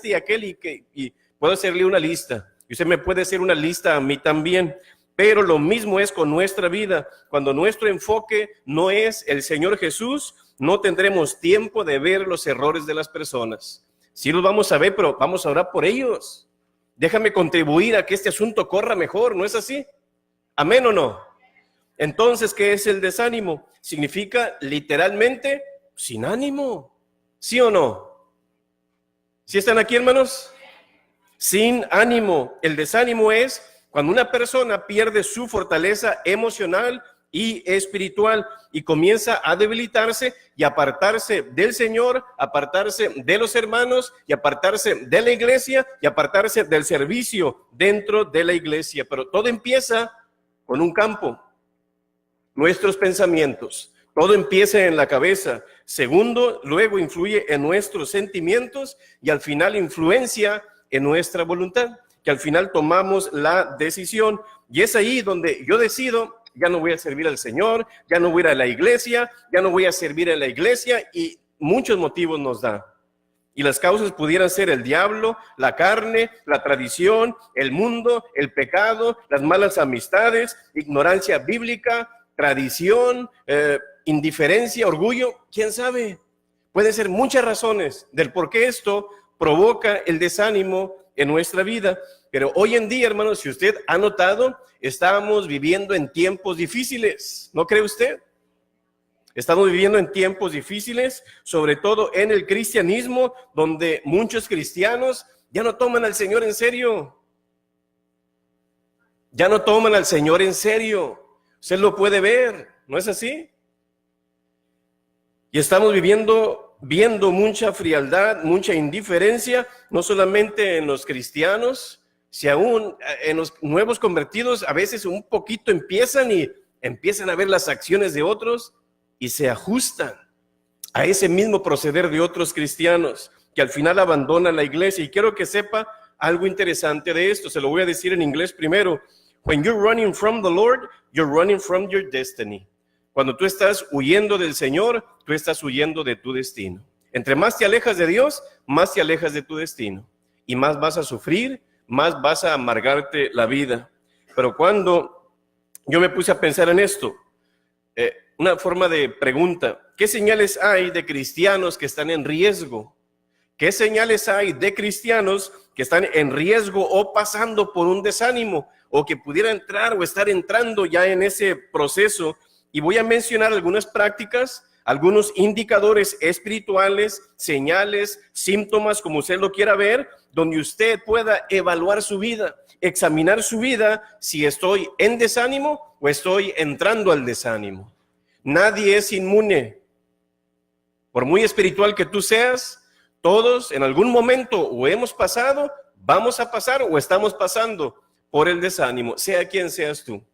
y aquel y puedo hacerle una lista. Y usted me puede hacer una lista a mí también. Pero lo mismo es con nuestra vida. Cuando nuestro enfoque no es el Señor Jesús, no tendremos tiempo de ver los errores de las personas. Sí los vamos a ver, pero vamos a orar por ellos. Déjame contribuir a que este asunto corra mejor, ¿no es así? ¿Amén o no? Entonces, ¿qué es el desánimo? Significa literalmente sin ánimo. ¿Sí o no? ¿Sí están aquí, hermanos? Sin ánimo. El desánimo es cuando una persona pierde su fortaleza emocional y espiritual y comienza a debilitarse y apartarse del Señor, apartarse de los hermanos y apartarse de la iglesia y apartarse del servicio dentro de la iglesia. Pero todo empieza con un campo, nuestros pensamientos. Todo empieza en la cabeza. Segundo, luego influye en nuestros sentimientos y al final influencia en nuestra voluntad, que al final tomamos la decisión. Y es ahí donde yo decido, ya no voy a servir al Señor, ya no voy a ir a la iglesia, ya no voy a servir en la iglesia, y muchos motivos nos da. Y las causas pudieran ser el diablo, la carne, la tradición, el mundo, el pecado, las malas amistades, ignorancia bíblica, tradición, indiferencia, orgullo, quién sabe. Pueden ser muchas razones del por qué esto provoca el desánimo en nuestra vida. Pero hoy en día, hermanos, si usted ha notado, estamos viviendo en tiempos difíciles, ¿no cree usted? Estamos viviendo en tiempos difíciles, sobre todo en el cristianismo, donde muchos cristianos ya no toman al Señor en serio. Ya no toman al Señor en serio. Usted lo puede ver, ¿no es así? Y estamos viendo mucha frialdad, mucha indiferencia, no solamente en los cristianos, si aún en los nuevos convertidos a veces un poquito empiezan a ver las acciones de otros y se ajustan a ese mismo proceder de otros cristianos que al final abandonan la iglesia. Y quiero que sepa algo interesante de esto, se lo voy a decir en inglés primero. When you're running from the Lord, you're running from your destiny. Cuando tú estás huyendo del Señor, tú estás huyendo de tu destino. Entre más te alejas de Dios, más te alejas de tu destino. Y más vas a sufrir, más vas a amargarte la vida. Pero cuando yo me puse a pensar en esto, una forma de pregunta, ¿qué señales hay de cristianos que están en riesgo? ¿Qué señales hay de cristianos que están en riesgo o pasando por un desánimo o que pudiera entrar o estar entrando ya en ese proceso? Y voy a mencionar algunas prácticas, algunos indicadores espirituales, señales, síntomas, como usted lo quiera ver, donde usted pueda evaluar su vida, examinar su vida, si estoy en desánimo o estoy entrando al desánimo. Nadie es inmune. Por muy espiritual que tú seas, todos en algún momento o hemos pasado, vamos a pasar o estamos pasando por el desánimo, sea quien seas tú.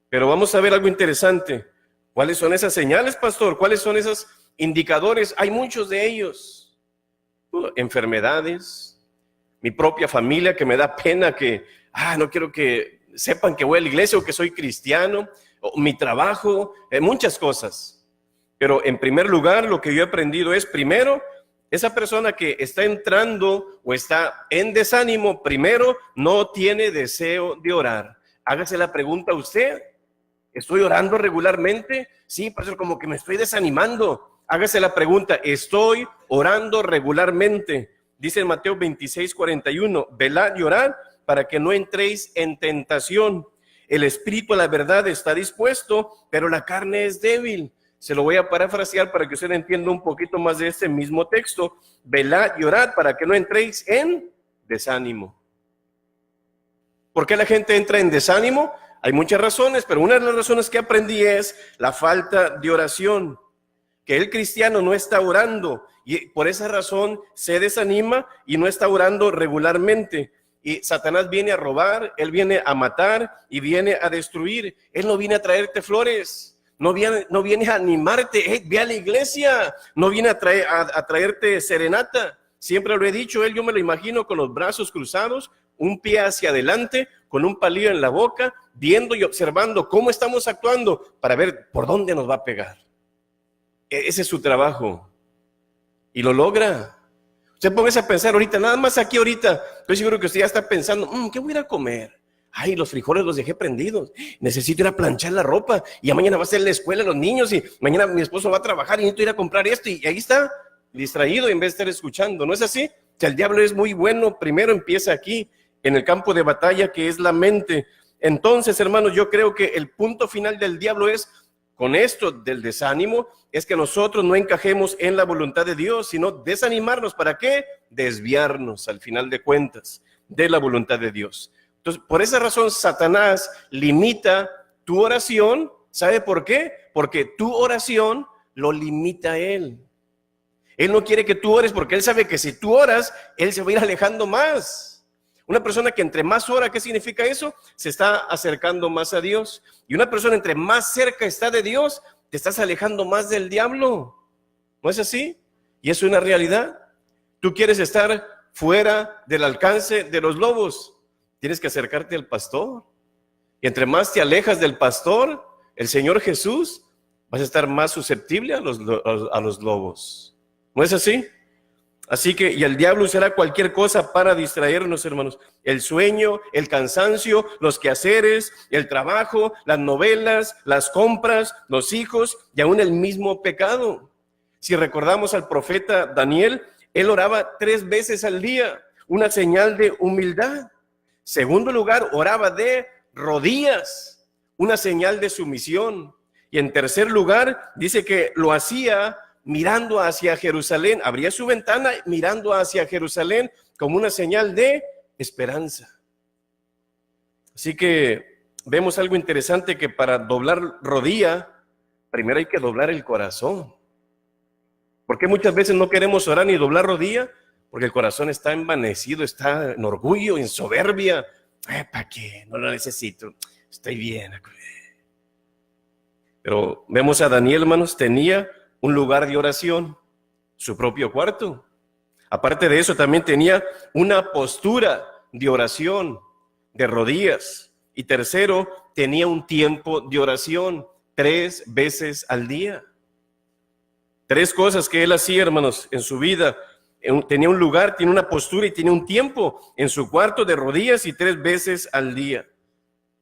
Pero vamos a ver algo interesante. ¿Cuáles son esas señales, pastor? ¿Cuáles son esos indicadores? Hay muchos de ellos. Enfermedades, mi propia familia que me da pena que, no quiero que sepan que voy a la iglesia o que soy cristiano, o mi trabajo, muchas cosas. Pero en primer lugar, lo que yo he aprendido es, primero, esa persona que está entrando o está en desánimo, primero, no tiene deseo de orar. Hágase la pregunta a usted. ¿Estoy orando regularmente? Sí, pastor, como que me estoy desanimando. Hágase la pregunta, ¿estoy orando regularmente? Dice en Mateo 26:41, velad y orad para que no entréis en tentación. El espíritu a la verdad está dispuesto, pero la carne es débil. Se lo voy a parafrasear para que usted entienda un poquito más de este mismo texto. Velad y orad para que no entréis en desánimo. ¿Por qué la gente entra en desánimo? Hay muchas razones, pero una de las razones que aprendí es la falta de oración, que el cristiano no está orando y por esa razón se desanima y no está orando regularmente. Y Satanás viene a robar, él viene a matar y viene a destruir. Él no viene a traerte flores, no viene a animarte, ve a la iglesia, no viene a traerte serenata. Siempre lo he dicho, yo me lo imagino con los brazos cruzados, un pie hacia adelante, con un palillo en la boca, viendo y observando cómo estamos actuando para ver por dónde nos va a pegar. Ese es su trabajo y lo logra. Usted póngase a pensar ahorita, nada más aquí ahorita, estoy seguro que usted ya está pensando, ¿qué voy a ir a comer? Ay, los frijoles los dejé prendidos, necesito ir a planchar la ropa, y ya mañana va a ser la escuela los niños, y mañana mi esposo va a trabajar y necesito ir a comprar esto, y ahí está, distraído en vez de estar escuchando. ¿No es así? O sea, el diablo es muy bueno, primero empieza aquí, en el campo de batalla que es la mente. Entonces, hermanos, yo creo que el punto final del diablo es, con esto del desánimo, es que nosotros no encajemos en la voluntad de Dios, sino desanimarnos. ¿Para qué? Desviarnos, al final de cuentas, de la voluntad de Dios. Entonces, por esa razón, Satanás limita tu oración. ¿Sabe por qué? Porque tu oración lo limita a él. Él no quiere que tú ores porque él sabe que si tú oras, él se va a ir alejando más. Una persona que entre más ora, ¿qué significa eso? Se está acercando más a Dios. Y una persona entre más cerca está de Dios, te estás alejando más del diablo. ¿No es así? Y es una realidad. Tú quieres estar fuera del alcance de los lobos, tienes que acercarte al pastor. Y entre más te alejas del pastor, el Señor Jesús, vas a estar más susceptible a los lobos. ¿No es así? Así que, y el diablo usará cualquier cosa para distraernos, hermanos. El sueño, el cansancio, los quehaceres, el trabajo, las novelas, las compras, los hijos y aún el mismo pecado. Si recordamos al profeta Daniel, él oraba 3 veces al día, una señal de humildad. Segundo lugar, oraba de rodillas, una señal de sumisión. Y en tercer lugar, dice que lo hacía mirando hacia Jerusalén, abría su ventana mirando hacia Jerusalén como una señal de esperanza. Así que vemos algo interesante, que para doblar rodilla, primero hay que doblar el corazón. ¿Por qué muchas veces no queremos orar ni doblar rodilla? Porque el corazón está envanecido, está en orgullo, en soberbia. ¿Para qué? No lo necesito, estoy bien. Pero vemos a Daniel, hermanos, tenía un lugar de oración, su propio cuarto. Aparte de eso, también tenía una postura de oración, de rodillas. Y tercero, tenía un tiempo de oración 3 veces al día. 3 cosas que él hacía, hermanos, en su vida. Tenía un lugar, tiene una postura y tiene un tiempo en su cuarto de rodillas y 3 veces al día.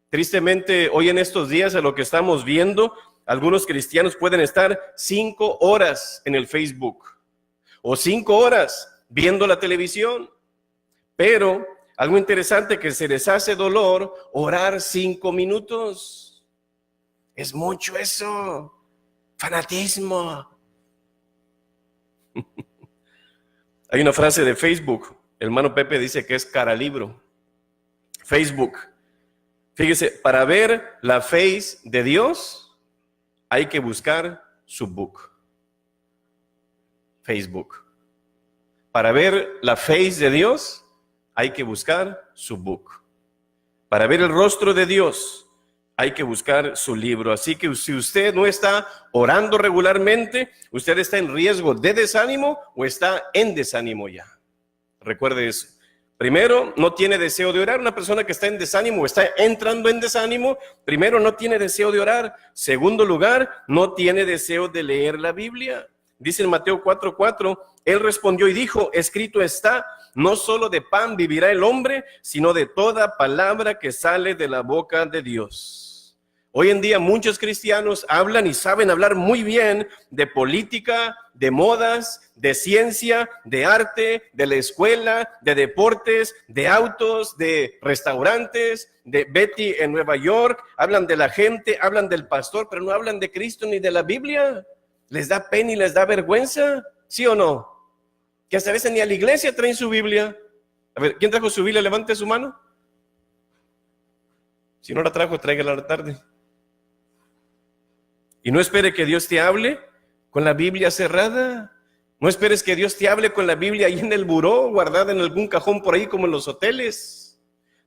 Tristemente, hoy en estos días, a lo que estamos viendo, algunos cristianos pueden estar 5 horas en el Facebook o 5 horas viendo la televisión, pero algo interesante, que se les hace dolor orar 5 minutos. Es mucho eso, fanatismo. Hay una frase de Facebook, el hermano Pepe dice que es cara libro. Facebook, fíjese, para ver la face de Dios hay que buscar su book. Facebook. Para ver la face de Dios hay que buscar su book. Para ver el rostro de Dios hay que buscar su libro. Así que si usted no está orando regularmente, usted está en riesgo de desánimo o está en desánimo ya. Recuerde eso. Primero, no tiene deseo de orar. Una persona que está en desánimo o está entrando en desánimo, primero, no tiene deseo de orar. Segundo lugar, no tiene deseo de leer la Biblia. Dice en Mateo 4:4, él respondió y dijo, escrito está, no solo de pan vivirá el hombre, sino de toda palabra que sale de la boca de Dios. Hoy en día muchos cristianos hablan y saben hablar muy bien de política, de modas, de ciencia, de arte, de la escuela, de deportes, de autos, de restaurantes, de Betty en Nueva York. Hablan de la gente, hablan del pastor, pero no hablan de Cristo ni de la Biblia. Les da pena y les da vergüenza, ¿sí o no? Que hasta a veces ni a la iglesia traen su Biblia. A ver, ¿quién trajo su Biblia? Levante su mano. Si no la trajo, tráigala a la tarde. Y no espere que Dios te hable con la Biblia cerrada. No esperes que Dios te hable con la Biblia ahí en el buró, guardada en algún cajón por ahí como en los hoteles.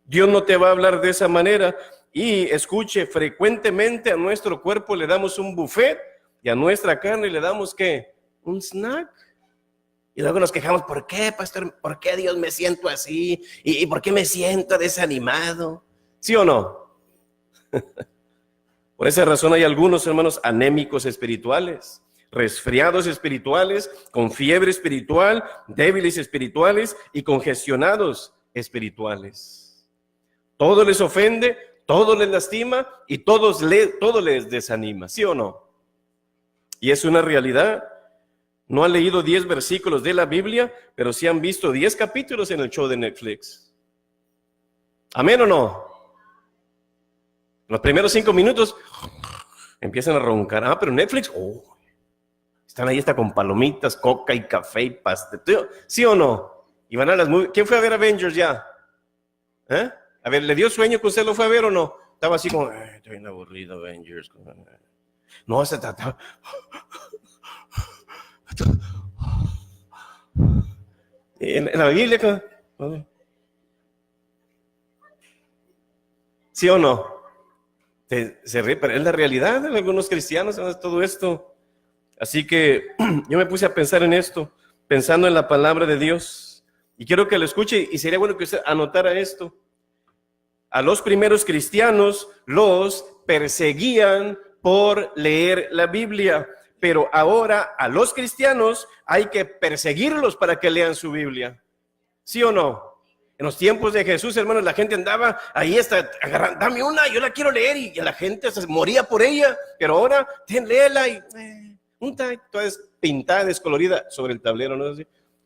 Dios no te va a hablar de esa manera. Y escuche, frecuentemente a nuestro cuerpo le damos un buffet y a nuestra carne le damos, ¿qué? Un snack. Y luego nos quejamos, ¿por qué, pastor? ¿Por qué, Dios, me siento así? ¿Y por qué me siento desanimado? ¿Sí o no? Por esa razón hay algunos hermanos anémicos espirituales. resfriados espirituales, con fiebre espiritual, débiles espirituales y congestionados espirituales. Todo les ofende, todo les lastima y todo les desanima, ¿sí o no? Y es una realidad. No han leído 10 versículos de la Biblia, pero sí han visto 10 capítulos en el show de Netflix. ¿Amén o no? Los primeros 5 minutos empiezan a roncar. Ah, pero Netflix, están ahí hasta con palomitas, coca y café y pastel. ¿Sí o no? Y van a las movies. ¿Quién fue a ver Avengers ya? ¿Eh? A ver, ¿le dio sueño que usted lo fue a ver o no? Estaba así como, estoy bien aburrido, Avengers. No, se trataba. En la Biblia, ¿sí o no? Se ríe, pero es la realidad de algunos cristianos, todo esto. Así que yo me puse a pensar en esto, pensando en la palabra de Dios. Y quiero que lo escuche, y sería bueno que usted anotara esto. A los primeros cristianos los perseguían por leer la Biblia, pero ahora a los cristianos hay que perseguirlos para que lean su Biblia. ¿Sí o no? En los tiempos de Jesús, hermanos, la gente andaba ahí hasta agarrando, dame una, yo la quiero leer, y la gente se moría por ella, pero ahora, léela y toda es pintada, descolorida sobre el tablero, ¿no?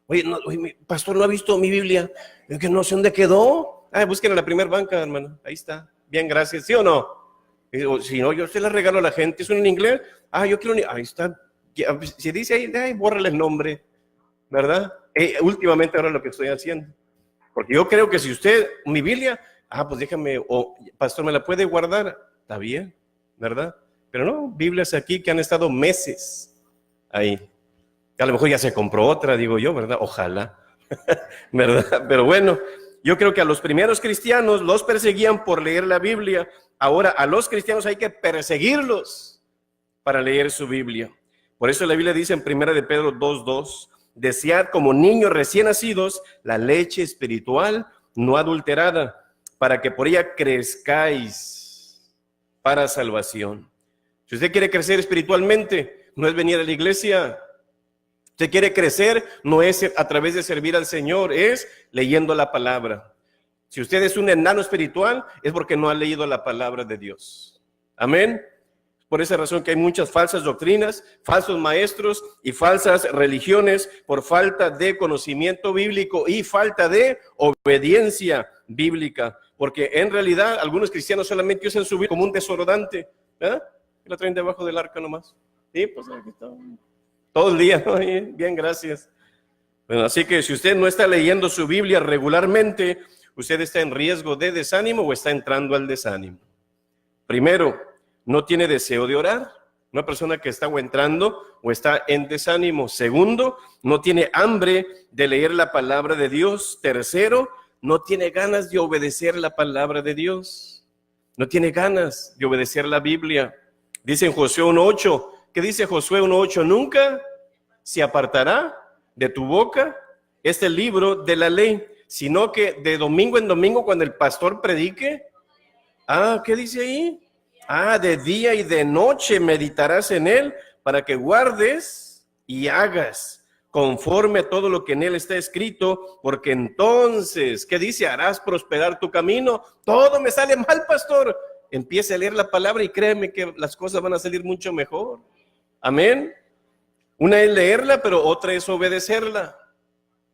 Oye, pastor, ¿no ha visto mi Biblia? Es que no sé dónde quedó. Busquen en la primera banca, hermano, ahí está. Bien, gracias, ¿sí o no? Si no, yo se la regalo a la gente. ¿Es en inglés? Yo quiero ahí está. Si dice ahí, bórrale el nombre, ¿verdad? Últimamente ahora lo que estoy haciendo. Porque yo creo que si usted, mi Biblia, pues déjame, pastor, ¿me la puede guardar? Está bien, ¿verdad? Pero no, Biblias aquí que han estado meses ahí. A lo mejor ya se compró otra, digo yo, ¿verdad? Ojalá, ¿verdad? Pero bueno, yo creo que a los primeros cristianos los perseguían por leer la Biblia. Ahora a los cristianos hay que perseguirlos para leer su Biblia. Por eso la Biblia dice en 1 de Pedro 2:2, desead como niños recién nacidos la leche espiritual no adulterada, para que por ella crezcáis para salvación. Si usted quiere crecer espiritualmente, no es venir a la iglesia. Si usted quiere crecer, no es a través de servir al Señor, es leyendo la palabra. Si usted es un enano espiritual, es porque no ha leído la palabra de Dios. Amén. Por esa razón que hay muchas falsas doctrinas, falsos maestros y falsas religiones por falta de conocimiento bíblico y falta de obediencia bíblica. Porque en realidad algunos cristianos solamente usan su Biblia como un desodorante. La traen debajo del arca nomás. Sí, pues aquí está. Todo el día. Bien, gracias. Bueno, así que si usted no está leyendo su Biblia regularmente, usted está en riesgo de desánimo o está entrando al desánimo. Primero, no tiene deseo de orar. Una persona que está o entrando o está en desánimo. Segundo, no tiene hambre de leer la palabra de Dios. Tercero, no tiene ganas de obedecer la palabra de Dios. No tiene ganas de obedecer la Biblia. Dice en Josué 1:8, ¿qué dice Josué 1:8? Nunca se apartará de tu boca este libro de la ley, sino que de domingo en domingo cuando el pastor predique. ¿Qué dice ahí? De día y de noche meditarás en él para que guardes y hagas conforme a todo lo que en él está escrito, porque entonces, ¿qué dice? Harás prosperar tu camino. Todo me sale mal, pastor. Empiece a leer la palabra y créeme que las cosas van a salir mucho mejor. Amén. Una es leerla, pero otra es obedecerla.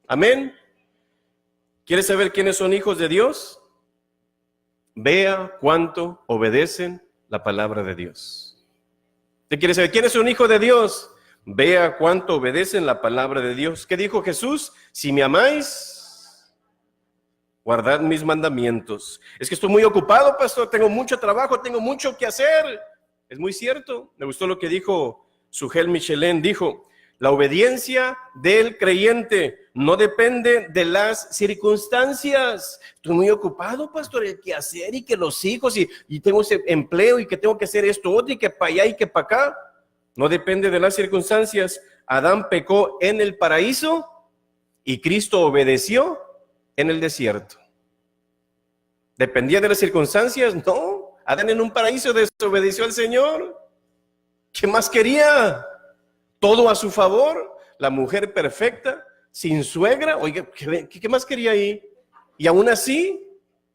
Amén. ¿Quieres saber quiénes son hijos de Dios? Vea cuánto obedecen la palabra de Dios. ¿Usted quiere saber quién es un hijo de Dios? Vea cuánto obedecen la palabra de Dios. ¿Qué dijo Jesús? Si me amáis, guardad mis mandamientos. Es que estoy muy ocupado, pastor, tengo mucho trabajo, tengo mucho que hacer. Es muy cierto. Me gustó lo que dijo Sujel Michelén. Dijo, la obediencia del creyente no depende de las circunstancias. Estoy muy ocupado, pastor, el que hacer y que los hijos y tengo ese empleo y que tengo que hacer esto otro y que para allá y que para acá. No depende de las circunstancias. Adán pecó en el paraíso y Cristo obedeció en el desierto. ¿Dependía de las circunstancias? No. Adán en un paraíso desobedeció al Señor. ¿Qué más quería? todo a su favor, la mujer perfecta, sin suegra. Oiga, ¿qué más quería ahí? Y aún así,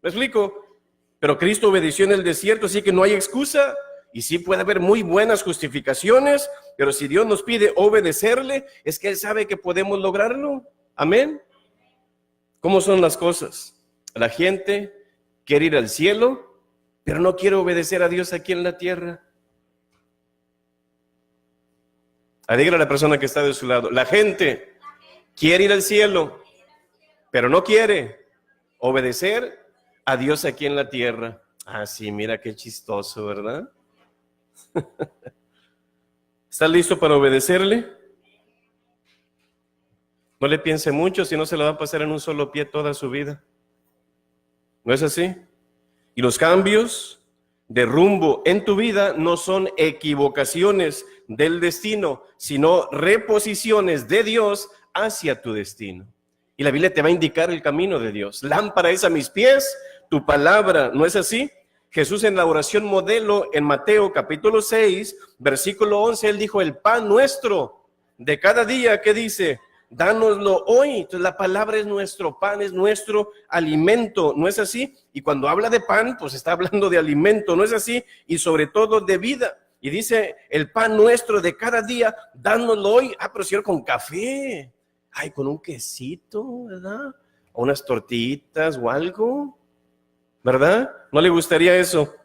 ¿me explico? Pero Cristo obedeció en el desierto, así que no hay excusa. Y sí puede haber muy buenas justificaciones, pero si Dios nos pide obedecerle, es que Él sabe que podemos lograrlo. Amén. ¿Cómo son las cosas? La gente quiere ir al cielo, pero no quiere obedecer a Dios aquí en la tierra. Dígale a la persona que está de su lado, la gente quiere ir al cielo, pero no quiere obedecer a Dios aquí en la tierra. Ah, sí, mira qué chistoso, ¿verdad? ¿Estás listo para obedecerle? No le piense mucho, si no se lo va a pasar en un solo pie toda su vida. ¿No es así? Y los cambios de rumbo en tu vida no son equivocaciones del destino, sino reposiciones de Dios hacia tu destino. Y la Biblia te va a indicar el camino de Dios. Lámpara es a mis pies tu palabra, ¿no es así? Jesús en la oración modelo en Mateo capítulo 6, versículo 11, Él dijo, el pan nuestro de cada día, ¿qué dice? Dánoslo hoy. Entonces la palabra es nuestro pan, es nuestro alimento, ¿no es así? Y cuando habla de pan, pues está hablando de alimento, ¿no es así? Y sobre todo de vida. Y dice, el pan nuestro de cada día, dánoslo hoy. Ah, pero Señor, con café. Ay, con un quesito, ¿verdad? O unas tortillitas o algo, ¿verdad? ¿No le gustaría eso?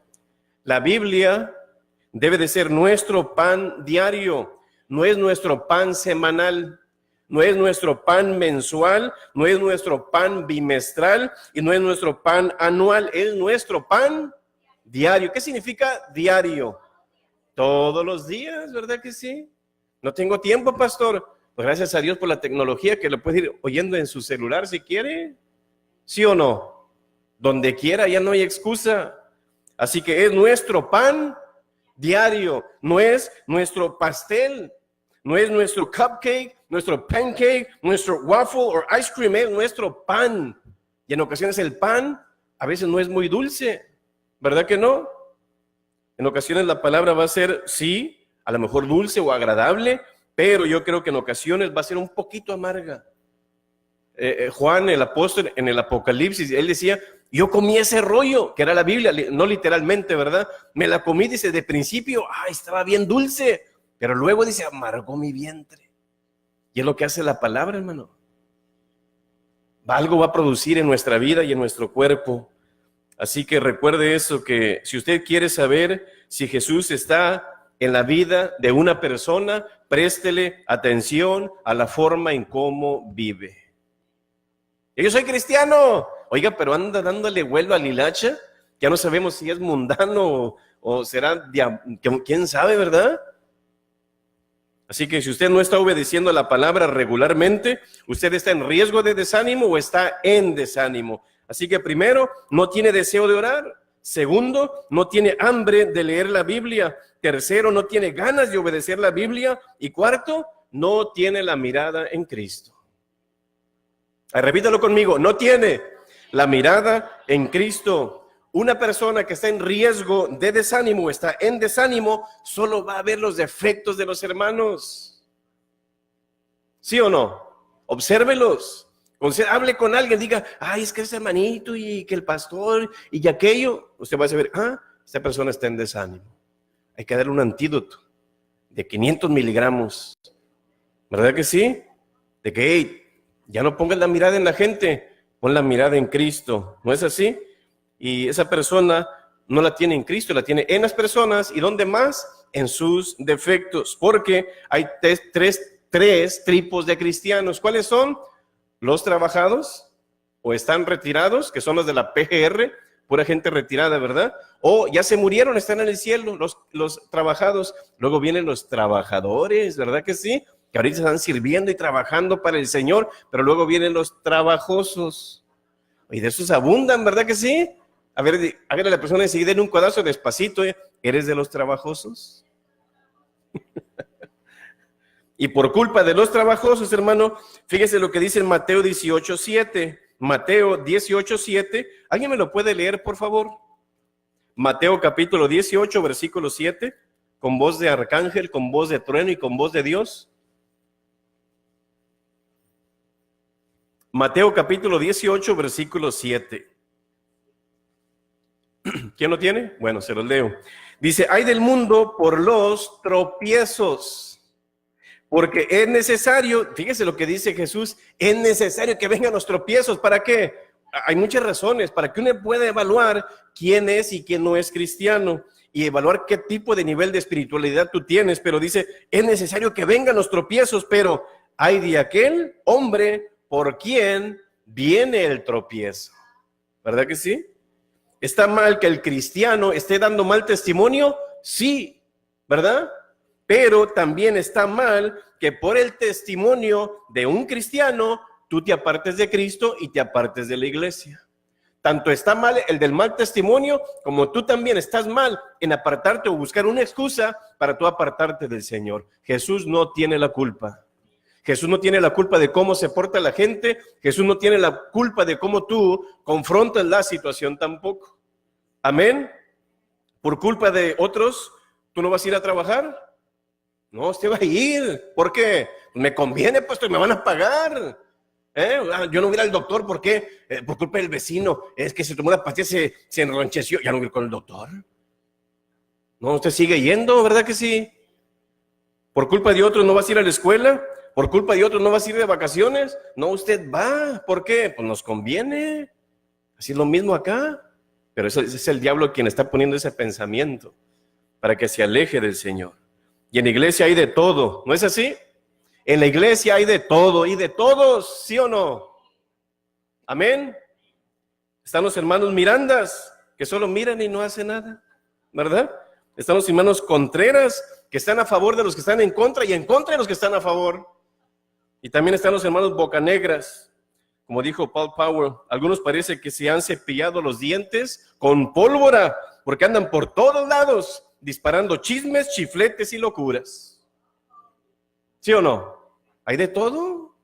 La Biblia debe de ser nuestro pan diario, no es nuestro pan semanal. No es nuestro pan mensual, no es nuestro pan bimestral y no es nuestro pan anual, es nuestro pan diario. ¿Qué significa diario? Todos los días, ¿verdad que sí? No tengo tiempo, pastor. Pues gracias a Dios por la tecnología que lo puede ir oyendo en su celular si quiere. ¿Sí o no? Donde quiera, ya no hay excusa. Así que es nuestro pan diario, no es nuestro pastel, no es nuestro cupcake, nuestro pancake, nuestro waffle o ice cream, es nuestro pan. Y en ocasiones el pan a veces no es muy dulce, ¿verdad que no? En ocasiones la palabra va a ser, sí, a lo mejor dulce o agradable, pero yo creo que en ocasiones va a ser un poquito amarga. Juan, el apóstol, en el Apocalipsis, él decía, yo comí ese rollo, que era la Biblia, no literalmente, ¿verdad? Me la comí, dice, de principio, estaba bien dulce, pero luego dice, amargó mi vientre. Y es lo que hace la palabra, hermano. Algo va a producir en nuestra vida y en nuestro cuerpo. Así que recuerde eso, que si usted quiere saber si Jesús está en la vida de una persona, préstele atención a la forma en cómo vive. Yo soy cristiano. Oiga, pero anda dándole vuelo a la hilacha. Ya no sabemos si es mundano o será, quién sabe, ¿verdad? Así que si usted no está obedeciendo a la palabra regularmente, usted está en riesgo de desánimo o está en desánimo. Así que primero, no tiene deseo de orar. Segundo, no tiene hambre de leer la Biblia. Tercero, no tiene ganas de obedecer la Biblia. Y cuarto, no tiene la mirada en Cristo. Repítalo conmigo, no tiene la mirada en Cristo. Una persona que está en riesgo de desánimo, está en desánimo, solo va a ver los defectos de los hermanos. ¿Sí o no? Obsérvelos. Hable con alguien, diga, es que ese hermanito y que el pastor y aquello. Usted va a saber, esta persona está en desánimo. Hay que darle un antídoto de 500 miligramos. ¿Verdad que sí? De que, ya no pongas la mirada en la gente, pon la mirada en Cristo. ¿No es así? Y esa persona no la tiene en Cristo, la tiene en las personas. ¿Y dónde más? En sus defectos. Porque hay tres tipos de cristianos. ¿Cuáles son? Los trabajados, o están retirados, que son los de la PGR, pura gente retirada, ¿verdad? O ya se murieron, están en el cielo, los trabajados. Luego vienen los trabajadores, ¿verdad que sí? Que ahorita están sirviendo y trabajando para el Señor, pero luego vienen los trabajosos. Y de esos abundan, ¿verdad que sí? A ver, hágale a la persona enseguida en un codazo despacito, ¿eres de los trabajosos? Y por culpa de los trabajosos, hermano, fíjese lo que dice en Mateo 18:7. Mateo 18:7. ¿Alguien me lo puede leer, por favor? Mateo capítulo 18, versículo 7. con voz de arcángel, con voz de trueno y con voz de Dios? Mateo capítulo 18, versículo 7. ¿Quién lo tiene? Bueno, se los leo. Dice, ay del mundo por los tropiezos, porque es necesario, fíjese lo que dice Jesús, es necesario que vengan los tropiezos. ¿Para qué? Hay muchas razones, para que uno pueda evaluar quién es y quién no es cristiano, y evaluar qué tipo de nivel de espiritualidad tú tienes. Pero dice, es necesario que vengan los tropiezos, pero hay de aquel hombre por quien viene el tropiezo. ¿Verdad que sí? ¿Está mal que el cristiano esté dando mal testimonio? Sí, ¿verdad? Pero también está mal que por el testimonio de un cristiano tú te apartes de Cristo y te apartes de la iglesia. Tanto está mal el del mal testimonio, como tú también estás mal en apartarte o buscar una excusa para tú apartarte del Señor. Jesús no tiene la culpa. Jesús no tiene la culpa de cómo se porta la gente. Jesús no tiene la culpa de cómo tú confrontas la situación tampoco. Amén. Por culpa de otros, ¿tú no vas a ir a trabajar? No, usted va a ir. ¿Por qué? Me conviene, pues, me van a pagar. Yo no voy al doctor, ¿por qué? Por culpa del vecino. Es que se tomó la pastilla, se enroncheció. Ya no voy con el doctor. No, usted sigue yendo, ¿verdad que sí? Por culpa de otros no vas a ir a la escuela. Por culpa de otros no vas a ir de vacaciones. No, usted va. ¿Por qué? Pues nos conviene. Así es lo mismo acá. Pero ese es el diablo quien está poniendo ese pensamiento para que se aleje del Señor. Y en la iglesia hay de todo, ¿no es así? En la iglesia hay de todo y de todos, ¿sí o no? Amén. Están los hermanos Mirandas, que solo miran y no hacen nada, ¿verdad? Están los hermanos Contreras, que están a favor de los que están en contra y en contra de los que están a favor. Y también están los hermanos Bocanegras, como dijo Paul Powell. Algunos parece que se han cepillado los dientes con pólvora, porque andan por todos lados disparando chismes, chifletes y locuras. ¿Sí o no? Hay de todo.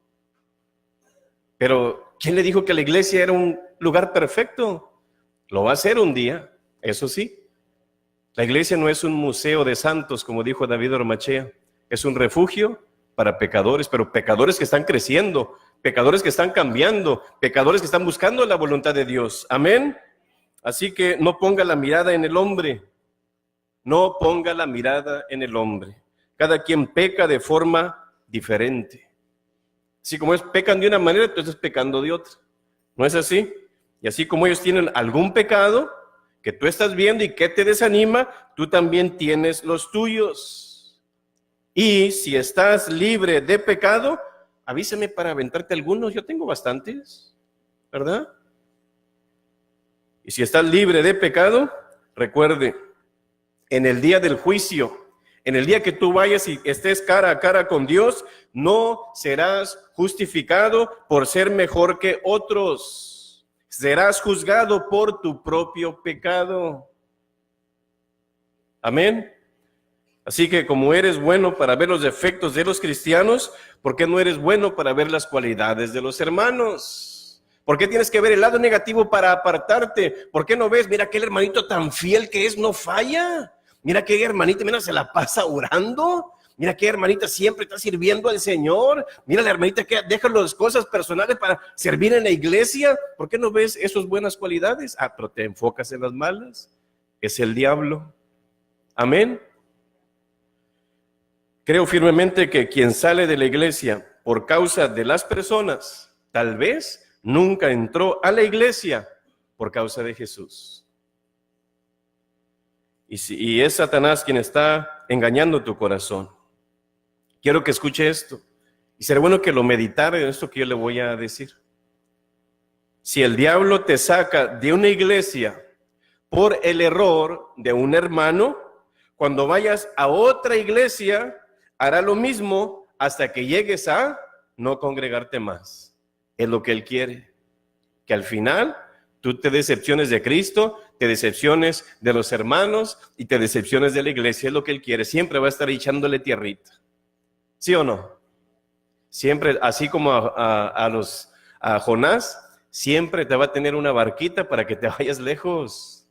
Pero ¿quién le dijo que la iglesia era un lugar perfecto? Lo va a ser un día, eso sí. La iglesia no es un museo de santos, como dijo David Ormachea. Es un refugio para pecadores, pero pecadores que están creciendo, pecadores que están cambiando, pecadores que están buscando la voluntad de Dios. Amén. Así que no ponga la mirada en el hombre. No ponga la mirada en el hombre. Cada quien peca de forma diferente. Así como ellos pecan de una manera, tú estás pecando de otra. ¿No es así? Y así como ellos tienen algún pecado que tú estás viendo y que te desanima, tú también tienes los tuyos. Y si estás libre de pecado, avísame para aventarte algunos. Yo tengo bastantes, ¿verdad? Y si estás libre de pecado, recuerde, en el día del juicio, en el día que tú vayas y estés cara a cara con Dios, no serás justificado por ser mejor que otros. Serás juzgado por tu propio pecado. Amén. Así que como eres bueno para ver los defectos de los cristianos, ¿por qué no eres bueno para ver las cualidades de los hermanos? ¿Por qué tienes que ver el lado negativo para apartarte? ¿Por qué no ves, mira aquel hermanito tan fiel que es, no falla? Mira qué hermanita, mira, se la pasa orando. Mira qué hermanita siempre está sirviendo al Señor. Mira la hermanita que deja las cosas personales para servir en la iglesia. ¿Por qué no ves esas buenas cualidades? Pero te enfocas en las malas. Es el diablo. Amén. Creo firmemente que quien sale de la iglesia por causa de las personas, tal vez nunca entró a la iglesia por causa de Jesús. Y es Satanás quien está engañando tu corazón. Quiero que escuche esto. Y será bueno que lo meditara en esto que yo le voy a decir. Si el diablo te saca de una iglesia por el error de un hermano, cuando vayas a otra iglesia, hará lo mismo hasta que llegues a no congregarte más. Es lo que él quiere. Que al final tú te decepciones de Cristo, te decepciones de los hermanos y te decepciones de la iglesia. Es lo que él quiere. Siempre va a estar echándole tierrita. ¿Sí o no? Siempre, así como a Jonás, siempre te va a tener una barquita para que te vayas lejos.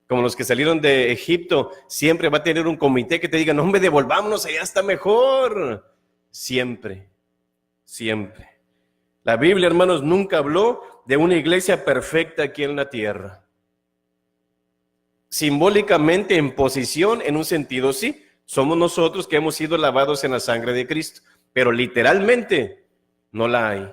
Como los que salieron de Egipto, siempre va a tener un comité que te diga, no hombre, devolvámonos, allá está mejor. Siempre, siempre. La Biblia, hermanos, nunca habló de una iglesia perfecta aquí en la tierra. Simbólicamente, en posición, en un sentido, sí, somos nosotros que hemos sido lavados en la sangre de Cristo, pero literalmente no la hay.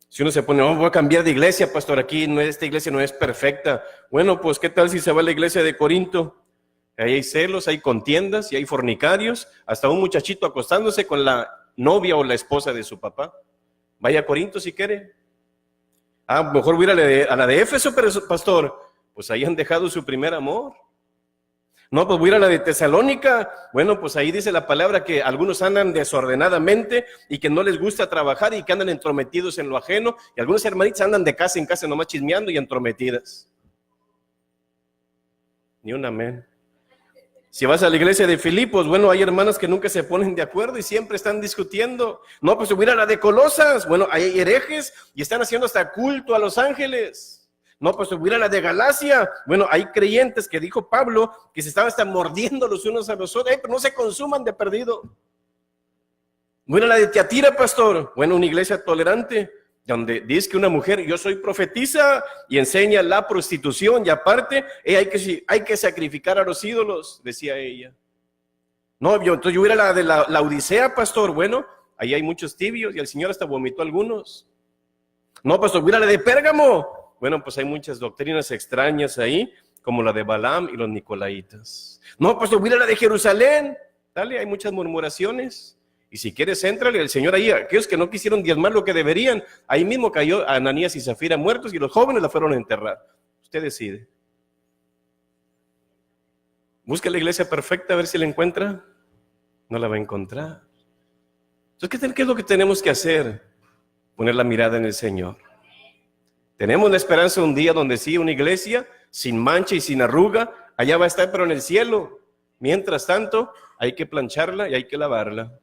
Si uno se pone, oh, voy a cambiar de iglesia, pastor, aquí no, esta iglesia no es perfecta. Bueno, pues ¿qué tal si se va a la iglesia de Corinto? Ahí hay celos, hay contiendas y hay fornicarios, hasta un muchachito acostándose con la novia o la esposa de su papá. Vaya a Corinto si quiere. Mejor voy a ir a la de Éfeso, pero pastor, pues ahí han dejado su primer amor. No, pues voy a ir a la de Tesalónica. Bueno, pues ahí dice la palabra que algunos andan desordenadamente y que no les gusta trabajar y que andan entrometidos en lo ajeno. Y algunos hermanitos andan de casa en casa nomás chismeando y entrometidas. Ni un amén. Si vas a la iglesia de Filipos, bueno, hay hermanas que nunca se ponen de acuerdo y siempre están discutiendo. No, pues voy a ir a la de Colosas. Bueno, hay herejes y están haciendo hasta culto a los ángeles. No, pues voy a ir a la de Galacia. Bueno, hay creyentes que dijo Pablo que se estaban hasta mordiendo los unos a los otros. Pero no se consuman de perdido. Voy a ir a la de Tiatira, pastor. Bueno, una iglesia tolerante, donde dice que una mujer, yo soy profetisa y enseña la prostitución y aparte hay que sacrificar a los ídolos, decía ella. No, entonces yo voy a ir a la de la Odisea, pastor. Bueno, ahí hay muchos tibios y el Señor hasta vomitó algunos. No, pastor, voy a ir a la de Pérgamo. Bueno, pues hay muchas doctrinas extrañas ahí, como la de Balaam y los nicolaitas. No, pues voy a ir a la de Jerusalén. Dale, hay muchas murmuraciones. Y si quieres, éntrale, el Señor ahí, aquellos que no quisieron diezmar lo que deberían, ahí mismo cayó Ananías y Zafira muertos y los jóvenes la fueron a enterrar. Usted decide. Busca la iglesia perfecta a ver si la encuentra. No la va a encontrar. Entonces, ¿qué es lo que tenemos que hacer? Poner la mirada en el Señor. Tenemos la esperanza un día donde sí, una iglesia sin mancha y sin arruga, allá va a estar, pero en el cielo. Mientras tanto, hay que plancharla y hay que lavarla.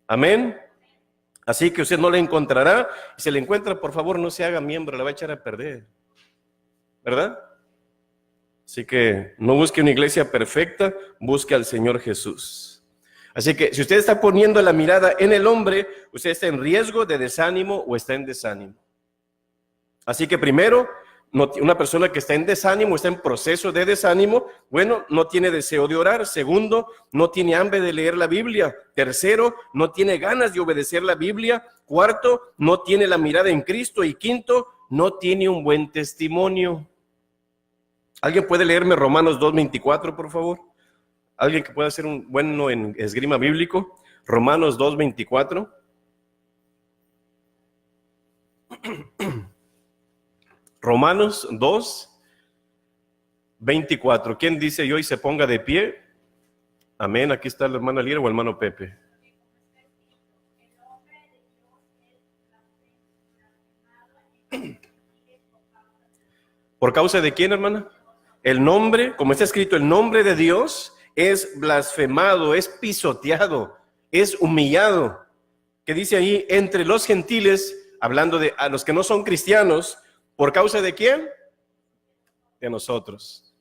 Amén. Así que usted no la encontrará. Si la encuentra, por favor, no se haga miembro, la va a echar a perder. ¿Verdad? Así que no busque una iglesia perfecta, busque al Señor Jesús. Así que si usted está poniendo la mirada en el hombre, usted está en riesgo de desánimo o está en desánimo. Así que primero, una persona que está en desánimo, está en proceso de desánimo, bueno, no tiene deseo de orar. Segundo, no tiene hambre de leer la Biblia. Tercero, no tiene ganas de obedecer la Biblia. Cuarto, no tiene la mirada en Cristo. Y quinto, no tiene un buen testimonio. ¿Alguien puede leerme Romanos 2:24, por favor? ¿Alguien que pueda ser un bueno en esgrima bíblico? Romanos 2:24. Romanos 2:24. ¿Quién dice yo y se ponga de pie? Amén. Aquí está la hermana Lira o el hermano Pepe. ¿Por causa de quién, hermana? El nombre, como está escrito, el nombre de Dios es blasfemado, es pisoteado, es humillado. ¿Qué dice ahí? Entre los gentiles, hablando de a los que no son cristianos. ¿Por causa de quién? De nosotros,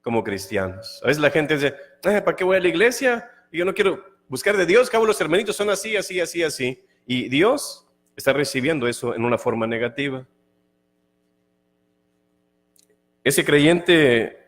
como cristianos. A veces la gente dice, ¿para qué voy a la iglesia? Yo no quiero buscar de Dios, cabo los hermanitos son así, así, así, así. Y Dios está recibiendo eso en una forma negativa. Ese creyente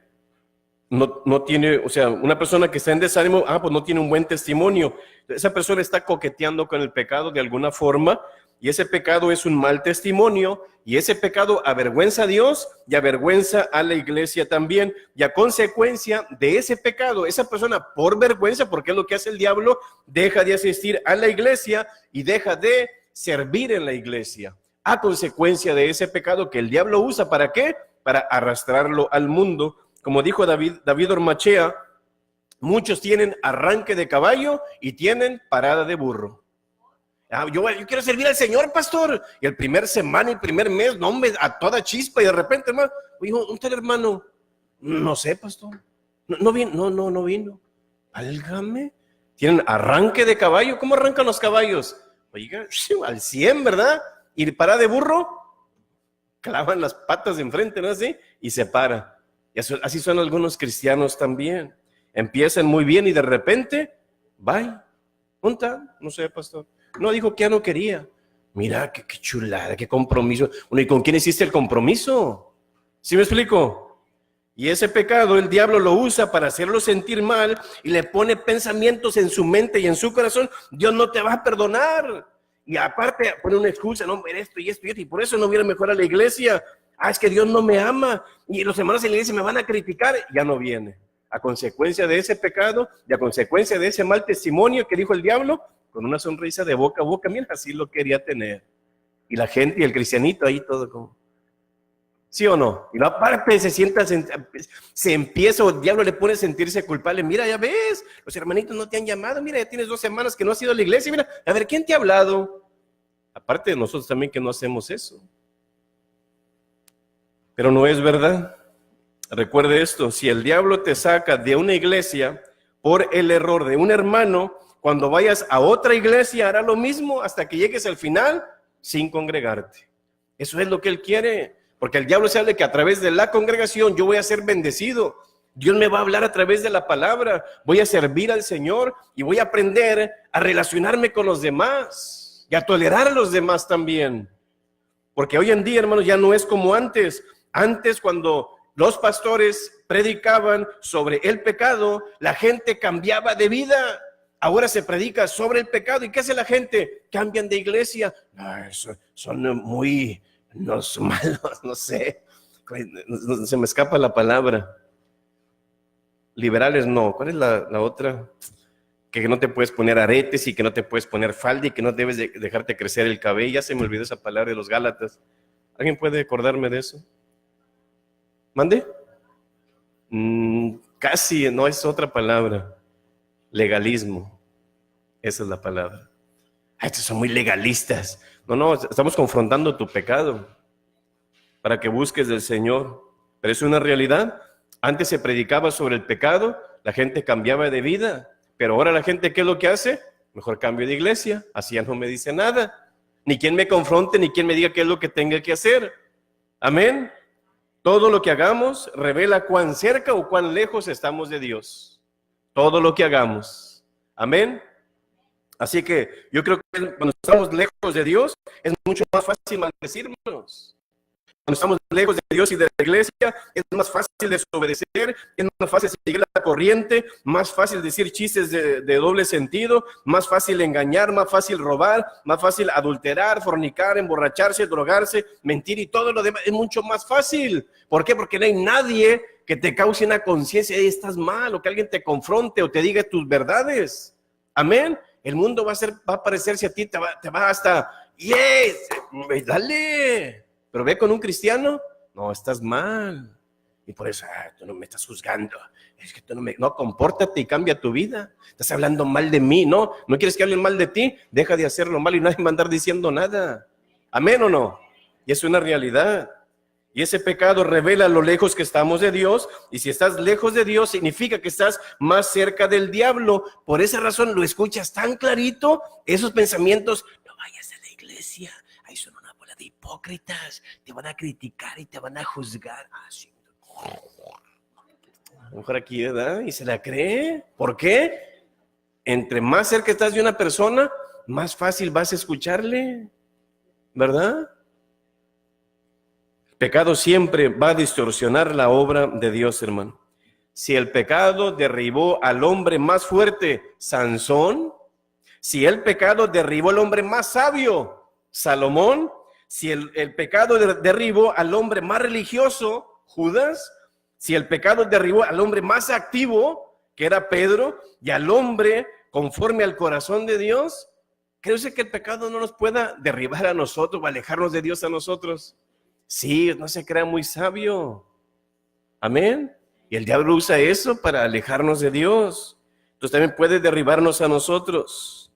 no tiene, o sea, una persona que está en desánimo, pues no tiene un buen testimonio. Esa persona está coqueteando con el pecado de alguna forma, y ese pecado es un mal testimonio, y ese pecado avergüenza a Dios y avergüenza a la iglesia también. Y a consecuencia de ese pecado, esa persona por vergüenza, porque es lo que hace el diablo, deja de asistir a la iglesia y deja de servir en la iglesia. A consecuencia de ese pecado que el diablo usa, ¿para qué? Para arrastrarlo al mundo. Como dijo David Ormachea, muchos tienen arranque de caballo y tienen parada de burro. Yo quiero servir al Señor, pastor. Y el primer semana y el primer mes, no, hombre, a toda chispa. Y de repente, hermano, dijo, ¿un tal hermano? No sé, pastor. No vino. Válgame. Tienen arranque de caballo. ¿Cómo arrancan los caballos? Oiga, al 100, ¿verdad? ¿Y parada de burro? clavan las patas de enfrente, ¿no? Así, y se para. Y así son algunos cristianos también. Empiezan muy bien y de repente, bye. ¿Junta? No sé, pastor. No, dijo que ya no quería. Mira, qué chulada, qué compromiso. Bueno, ¿y con quién hiciste el compromiso? ¿Sí me explico? Y ese pecado el diablo lo usa para hacerlo sentir mal y le pone pensamientos en su mente y en su corazón. Dios no te va a perdonar. Y aparte pone una excusa, no, esto y esto y esto, y por eso no viene mejor a la iglesia. Es que Dios no me ama y los hermanos en la iglesia me van a criticar. Ya no viene. A consecuencia de ese pecado y a consecuencia de ese mal testimonio que dijo el diablo, con una sonrisa de boca a boca, mira, así lo quería tener. Y la gente y el cristianito ahí todo como, ¿sí o no? Y aparte se empieza, o el diablo le pone a sentirse culpable. Mira, ya ves, los hermanitos no te han llamado. Mira, ya tienes 2 semanas que no has ido a la iglesia. Mira, a ver, ¿quién te ha hablado? Aparte de nosotros también que no hacemos eso. Pero no es verdad. Recuerde esto, si el diablo te saca de una iglesia por el error de un hermano, cuando vayas a otra iglesia hará lo mismo hasta que llegues al final sin congregarte. Eso es lo que él quiere. Porque el diablo sabe que a través de la congregación yo voy a ser bendecido. Dios me va a hablar a través de la palabra. Voy a servir al Señor y voy a aprender a relacionarme con los demás y a tolerar a los demás también. Porque hoy en día, hermanos, ya no es como antes. Antes, cuando los pastores predicaban sobre el pecado, la gente cambiaba de vida. Ahora se predica sobre el pecado. ¿Y qué hace la gente? Cambian de iglesia. Son muy... los malos, no sé, se me escapa la palabra. Liberales no, ¿cuál es la otra? Que no te puedes poner aretes y que no te puedes poner falda y que no debes dejarte crecer el cabello. Ya se me olvidó esa palabra de los Gálatas. ¿Alguien puede acordarme de eso? ¿Mande? Casi, no, es otra palabra. Legalismo, esa es la palabra. Estos son muy legalistas. No, estamos confrontando tu pecado para que busques del Señor. Pero es una realidad. Antes se predicaba sobre el pecado, la gente cambiaba de vida, pero ahora la gente, ¿qué es lo que hace? Mejor cambio de iglesia, así ya no me dice nada. Ni quien me confronte, ni quien me diga qué es lo que tenga que hacer. Amén. Todo lo que hagamos revela cuán cerca o cuán lejos estamos de Dios. Todo lo que hagamos. Amén. Así que yo creo que cuando estamos lejos de Dios es mucho más fácil maldecirnos. Cuando estamos lejos de Dios y de la iglesia es más fácil desobedecer, es más fácil seguir la corriente, más fácil decir chistes de doble sentido, más fácil engañar, más fácil robar, más fácil adulterar, fornicar, emborracharse, drogarse, mentir y todo lo demás. Es mucho más fácil. ¿Por qué? Porque no hay nadie que te cause una conciencia de estás mal o que alguien te confronte o te diga tus verdades. Amén. El mundo va a parecerse a ti, te va hasta, yes, dale. Pero ve con un cristiano, no, estás mal. Y por eso, tú no me estás juzgando. Es que tú no, compórtate y cambia tu vida. Estás hablando mal de mí, ¿no? ¿No quieres que hablen mal de ti? Deja de hacerlo mal y nadie va a andar diciendo nada. ¿Amén o no? Y es una realidad. Y ese pecado revela lo lejos que estamos de Dios. Y si estás lejos de Dios, significa que estás más cerca del diablo. Por esa razón lo escuchas tan clarito, esos pensamientos, no vayas a la iglesia, ahí son una bola de hipócritas, te van a criticar y te van a juzgar. Sí. A lo mejor aquí, ¿verdad? Y se la cree. ¿Por qué? Entre más cerca estás de una persona, más fácil vas a escucharle, ¿verdad? Pecado siempre va a distorsionar la obra de Dios, hermano. Si el pecado derribó al hombre más fuerte, Sansón, si el pecado derribó al hombre más sabio, Salomón, si el pecado derribó al hombre más religioso, Judas, si el pecado derribó al hombre más activo, que era Pedro, y al hombre conforme al corazón de Dios, ¿cree usted que el pecado no nos pueda derribar a nosotros o alejarnos de Dios a nosotros? Sí, no se crea muy sabio. Amén. Y el diablo usa eso para alejarnos de Dios. Entonces también puede derribarnos a nosotros.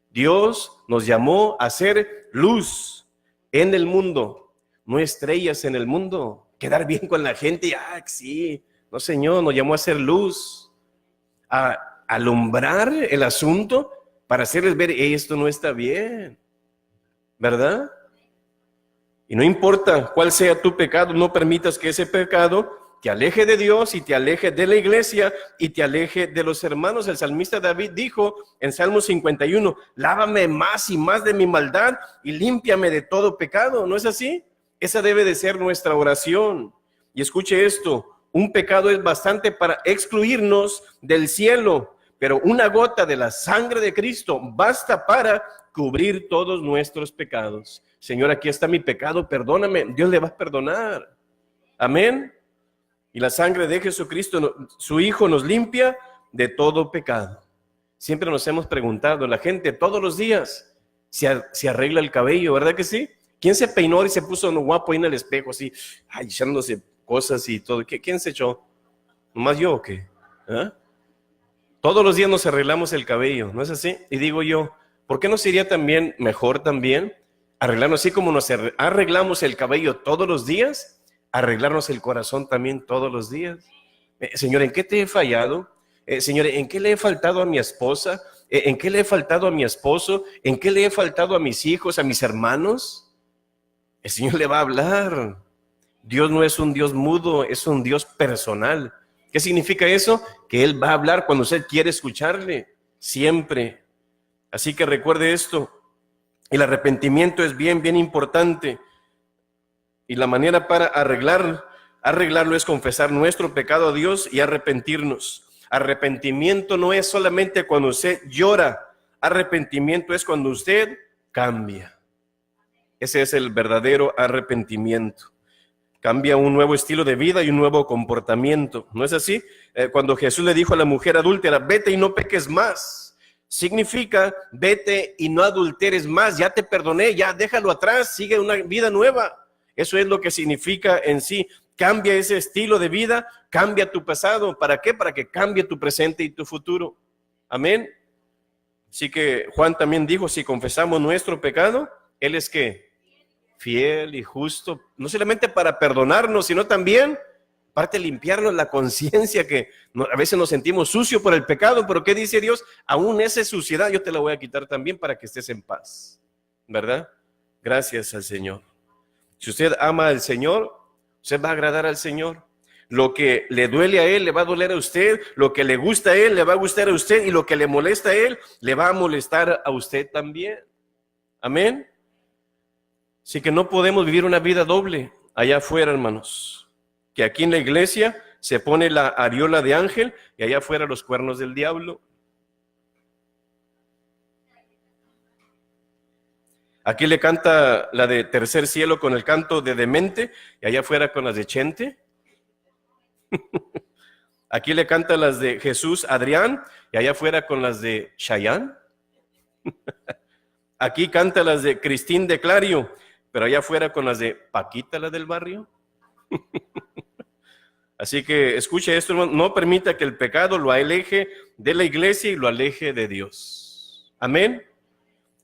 Dios nos llamó a ser luz en el mundo, no estrellas en el mundo. Quedar bien con la gente, sí. No, Señor, nos llamó a ser luz, a alumbrar el asunto para hacerles ver, esto no está bien, ¿verdad? Y no importa cuál sea tu pecado, no permitas que ese pecado te aleje de Dios y te aleje de la iglesia y te aleje de los hermanos. El salmista David dijo en Salmo 51, lávame más y más de mi maldad y límpiame de todo pecado. ¿No es así? Esa debe de ser nuestra oración. Y escuche esto, un pecado es bastante para excluirnos del cielo, pero una gota de la sangre de Cristo basta para cubrir todos nuestros pecados. Señor, aquí está mi pecado, perdóname. Dios le va a perdonar. Amén. Y la sangre de Jesucristo, su Hijo, nos limpia de todo pecado. Siempre nos hemos preguntado, la gente todos los días se arregla el cabello, ¿verdad que sí? ¿Quién se peinó y se puso guapo ahí en el espejo, así, echándose cosas y todo? ¿Quién se echó? ¿Nomás yo o qué? ¿Ah? Todos los días nos arreglamos el cabello, ¿no es así? Y digo yo, ¿por qué no sería también mejor también arreglarnos así como nos arreglamos el cabello todos los días? Arreglarnos el corazón también todos los días. Señor, ¿en qué te he fallado? Señor, ¿en qué le he faltado a mi esposa? ¿En qué le he faltado a mi esposo? ¿En qué le he faltado a mis hijos, a mis hermanos? El Señor le va a hablar. Dios no es un Dios mudo, es un Dios personal. ¿Qué significa eso? Que Él va a hablar cuando usted quiere escucharle, siempre. Así que recuerde esto. El arrepentimiento es bien importante. Y la manera para arreglarlo es confesar nuestro pecado a Dios y arrepentirnos. Arrepentimiento no es solamente cuando usted llora. Arrepentimiento es cuando usted cambia. Ese es el verdadero arrepentimiento. Cambia un nuevo estilo de vida y un nuevo comportamiento. ¿No es así? Cuando Jesús le dijo a la mujer adúltera, vete y no peques más. Significa, vete y no adulteres más. Ya te perdoné, ya déjalo atrás, sigue una vida nueva. Eso es lo que significa en sí. Cambia ese estilo de vida, cambia tu pasado. ¿Para qué? Para que cambie tu presente y tu futuro. Amén. Así que Juan también dijo, si confesamos nuestro pecado, Él es ¿qué? Fiel y justo, no solamente para perdonarnos, sino también para limpiarnos la conciencia, que a veces nos sentimos sucios por el pecado, pero ¿qué dice Dios? Aún esa suciedad yo te la voy a quitar también para que estés en paz. ¿Verdad? Gracias al Señor. Si usted ama al Señor, usted va a agradar al Señor. Lo que le duele a Él, le va a doler a usted. Lo que le gusta a Él, le va a gustar a usted. Y lo que le molesta a Él, le va a molestar a usted también. Amén. Así que no podemos vivir una vida doble allá afuera, hermanos. Que aquí en la iglesia se pone la areola de ángel y allá afuera los cuernos del diablo. Aquí le canta la de Tercer Cielo con el canto de Demente y allá afuera con las de Chente. Aquí le canta las de Jesús Adrián y allá afuera con las de Chayán. Aquí canta las de Cristín de Clario, pero allá afuera con las de Paquita, la del barrio. Así que escuche esto, hermano, no permita que el pecado lo aleje de la iglesia y lo aleje de Dios. Amén.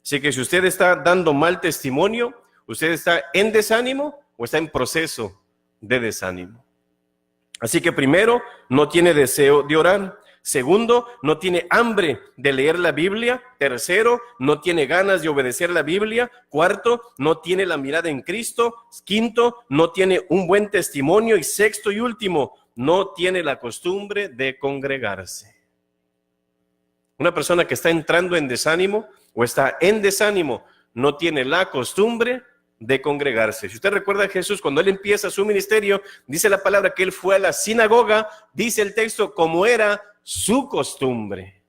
Así que si usted está dando mal testimonio, usted está en desánimo o está en proceso de desánimo. Así que primero, no tiene deseo de orar. Segundo, no tiene hambre de leer la Biblia. Tercero, no tiene ganas de obedecer la Biblia. Cuarto, no tiene la mirada en Cristo. Quinto, no tiene un buen testimonio. Y sexto y último, no tiene la costumbre de congregarse. Una persona que está entrando en desánimo o está en desánimo no tiene la costumbre de congregarse. Si usted recuerda a Jesús, cuando Él empieza su ministerio, dice la palabra que Él fue a la sinagoga, dice el texto, como era su costumbre.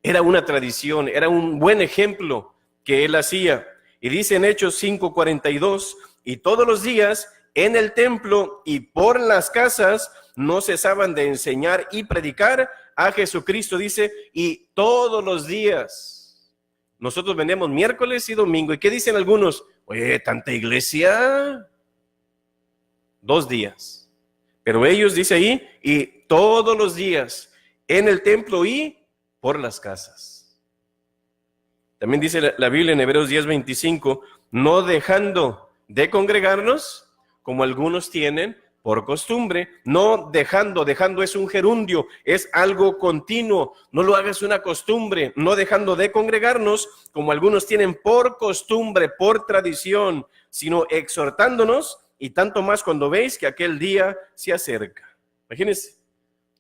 Era una tradición, era un buen ejemplo que Él hacía. Y dice en Hechos 5:42, y todos los días en el templo y por las casas no cesaban de enseñar y predicar a Jesucristo, dice, y todos los días. Nosotros venimos miércoles y domingo. ¿Y qué dicen algunos? Oye, tanta iglesia. 2 días. Pero ellos, dice ahí, y todos los días en el templo y por las casas. También dice la Biblia en Hebreos 10:25, no dejando de congregarnos, como algunos tienen por costumbre, no dejando es un gerundio, es algo continuo, no lo hagas una costumbre, no dejando de congregarnos como algunos tienen por costumbre, por tradición, sino exhortándonos y tanto más cuando veis que aquel día se acerca. Imagínense.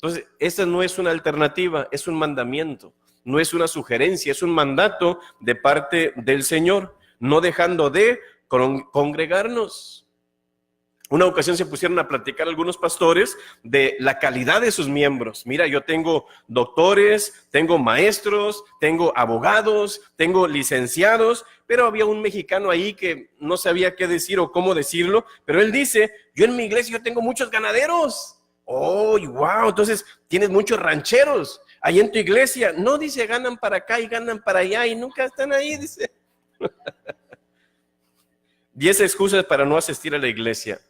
Entonces, esta no es una alternativa, es un mandamiento, no es una sugerencia, es un mandato de parte del Señor, no dejando de congregarnos. Una ocasión se pusieron a platicar algunos pastores de la calidad de sus miembros. Mira, yo tengo doctores, tengo maestros, tengo abogados, tengo licenciados, pero había un mexicano ahí que no sabía qué decir o cómo decirlo, pero él dice, yo en mi iglesia yo tengo muchos ganaderos. Oh, wow, entonces tienes muchos rancheros ahí en tu iglesia. No, dice, ganan para acá y ganan para allá y nunca están ahí, dice. 10 excusas para no asistir a la iglesia.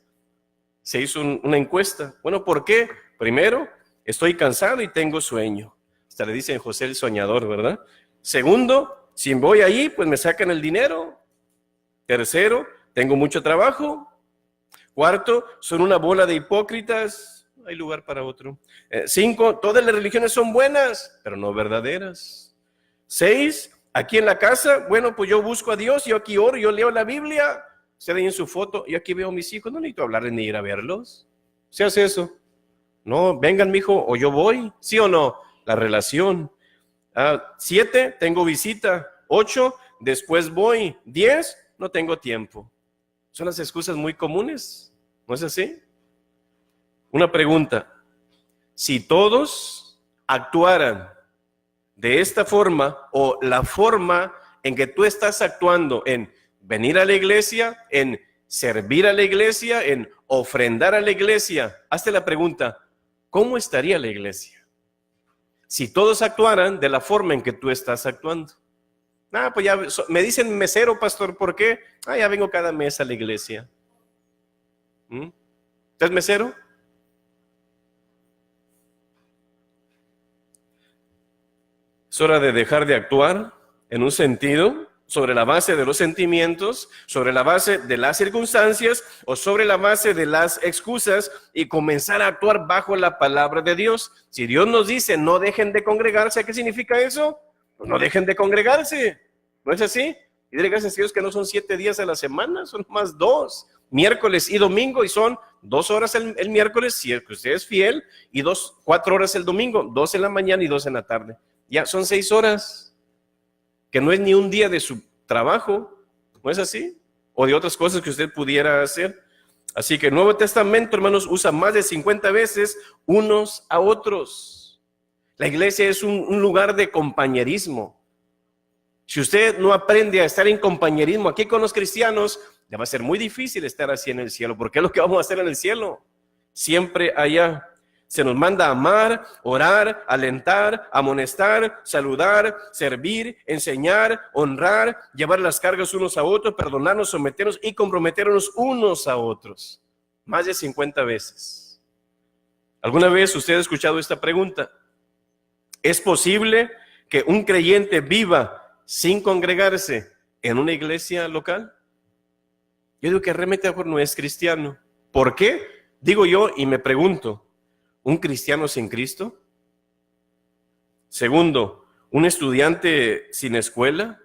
Se hizo una encuesta. Bueno, ¿por qué? Primero, estoy cansado y tengo sueño. Hasta le dicen José el soñador, ¿verdad? Segundo, si voy ahí, pues me sacan el dinero. Tercero, tengo mucho trabajo. Cuarto, son una bola de hipócritas. Hay lugar para otro. 5, todas las religiones son buenas, pero no verdaderas. 6, aquí en la casa, bueno, pues yo busco a Dios, yo aquí oro, yo leo la Biblia. Usted ahí en su foto, yo aquí veo a mis hijos, no necesito hablarles ni ir a verlos. ¿Se hace eso? No, vengan, mijo, o yo voy, ¿sí o no? La relación. 7, tengo visita. 8, después voy. 10, no tengo tiempo. Son las excusas muy comunes, ¿no es así? Una pregunta, si todos actuaran de esta forma o la forma en que tú estás actuando en venir a la iglesia, en servir a la iglesia, en ofrendar a la iglesia, hazte la pregunta, ¿cómo estaría la iglesia? Si todos actuaran de la forma en que tú estás actuando. Pues ya me dicen mesero, pastor, ¿por qué? Ya vengo cada mes a la iglesia. ¿Usted es mesero? Es hora de dejar de actuar en un sentido sobre la base de los sentimientos, sobre la base de las circunstancias o sobre la base de las excusas y comenzar a actuar bajo la palabra de Dios. Si Dios nos dice no dejen de congregarse, ¿qué significa eso? Pues no dejen de congregarse, ¿no es así? Y dile gracias a Dios que no son 7 días a la semana, son más 2, miércoles y domingo, y son 2 horas el miércoles, si usted es fiel, y 4 horas el domingo, 2 en la mañana y 2 en la tarde. Ya son 6 horas. Que no es ni un día de su trabajo, ¿no es así? O de otras cosas que usted pudiera hacer. Así que el Nuevo Testamento, hermanos, usa más de 50 veces unos a otros. La iglesia es un lugar de compañerismo. Si usted no aprende a estar en compañerismo aquí con los cristianos, le va a ser muy difícil estar así en el cielo, porque es lo que vamos a hacer en el cielo, siempre allá. Se nos manda a amar, orar, alentar, amonestar, saludar, servir, enseñar, honrar, llevar las cargas unos a otros, perdonarnos, someternos y comprometernos unos a otros. Más de 50 veces. ¿Alguna vez usted ha escuchado esta pregunta? ¿Es posible que un creyente viva sin congregarse en una iglesia local? Yo digo que realmente no es cristiano. ¿Por qué? Digo yo y me pregunto. ¿Un cristiano sin Cristo? Segundo, ¿un estudiante sin escuela?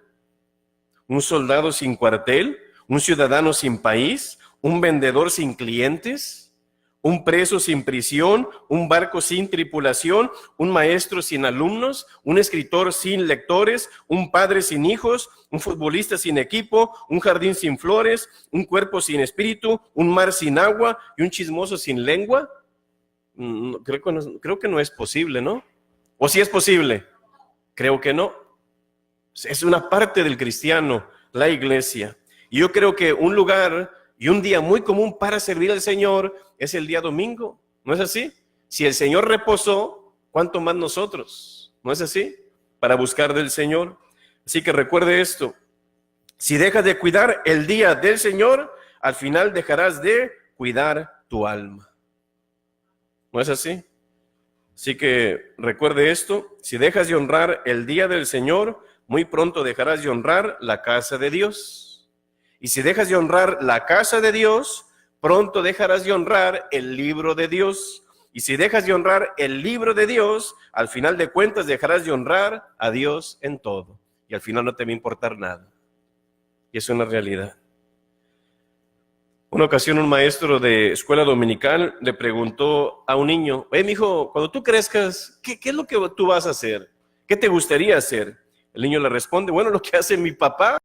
¿Un soldado sin cuartel? ¿Un ciudadano sin país? ¿Un vendedor sin clientes? ¿Un preso sin prisión? ¿Un barco sin tripulación? ¿Un maestro sin alumnos? ¿Un escritor sin lectores? ¿Un padre sin hijos? ¿Un futbolista sin equipo? ¿Un jardín sin flores? ¿Un cuerpo sin espíritu? ¿Un mar sin agua? ¿Y un chismoso sin lengua? Creo que no es posible, ¿no? ¿O sí es posible? Creo que no. Es una parte del cristiano, la iglesia. Y yo creo que un lugar y un día muy común para servir al Señor es el día domingo, ¿no es así? Si el Señor reposó, ¿cuánto más nosotros? ¿No es así? Para buscar del Señor. Así que recuerde esto. Si dejas de cuidar el día del Señor, al final dejarás de cuidar tu alma. ¿No es así? Así que recuerde esto, si dejas de honrar el día del Señor, muy pronto dejarás de honrar la casa de Dios. Y si dejas de honrar la casa de Dios, pronto dejarás de honrar el libro de Dios. Y si dejas de honrar el libro de Dios, al final de cuentas dejarás de honrar a Dios en todo. Y al final no te va a importar nada. Y es una realidad. Una ocasión un maestro de escuela dominical le preguntó a un niño, oye, mijo, cuando tú crezcas, ¿qué es lo que tú vas a hacer? ¿Qué te gustaría hacer? El niño le responde, bueno, lo que hace mi papá.